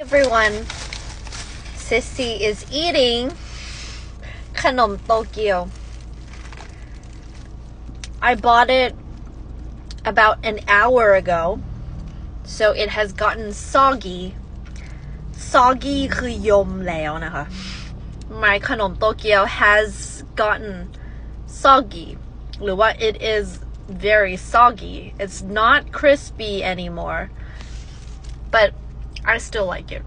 Everyone, Sissy is eating ขนมโตเกียว I bought it about an hour ago, so it has gotten soggy. Soggy คือยมแล้วนะคะ My ขนมโตเกียว has gotten soggy หรือว่า it is very soggy. It's not crispy anymore, but I still like it.